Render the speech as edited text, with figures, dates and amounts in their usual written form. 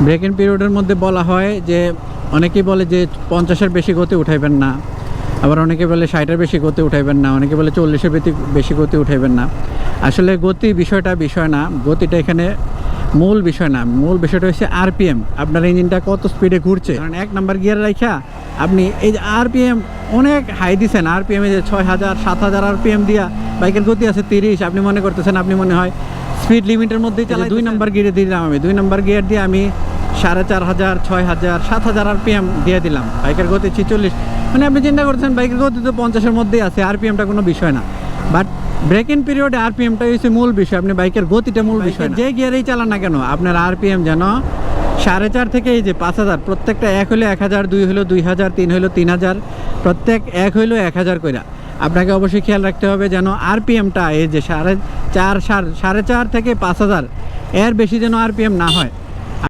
Break in পিরিয়ডের মধ্যে বলা হয় যে অনেকেই বলে যে 50-এর বেশি গতি উঠাইবেন না, আবার অনেকে বলে 60-এর বেশি গতি উঠাইবেন না, অনেকে বলে 40-এর বেশি গতি উঠাইবেন না। আসলে গতি বিষয় না, গতিটা এখানে মূল বিষয় না, মূল বিষয়টা হচ্ছে আরপিএম। আপনার ইঞ্জিনটা কত স্পিডে ঘুরছে। কারণ 1 নাম্বার গিয়ার রাখা আপনি এই যে আরপিএম অনেক হাই দিচ্ছেন, আরপিএমে যে 6000 7000 আরপিএম দিয়া বাইকের গতি আছে 30, আপনি মনে করতেছেন আপনি মনে হয় স্পিড লিমিটের মধ্যেই চালাই। 2 নাম্বার গিয়ারে দিলাম আমি, 2 নাম্বার গিয়ার দিয়ে আমি 4500 6000 7000 আরপিএম দিয়ে দিলাম, বাইকের গতি 46। মানে আপনি চিন্তা করছেন বাইকের গতি তো 50-এর মধ্যেই আছে, আরপিএমটা কোনো বিষয় না। বাট ব্রেক ইন পিরিয়ডে আরপিএমটা হচ্ছে মূল বিষয়, আপনি বাইকের গতিটা মূল বিষয়। যে গিয়ারেই চালান না কেন আপনার আরপিএম যেন 4.5 থেকে এই যে 5000, প্রত্যেকটা 1 হলো 1000, 2 হলো 2000, 3 হলো 3000, প্রত্যেক 1 হইলো 1000 কইরা। আপনাকে অবশ্যই খেয়াল রাখতে হবে যেন আরপিএমটা এই যে 4.5 থেকে 5000 এর বেশি যেন আরপিএম না হয়।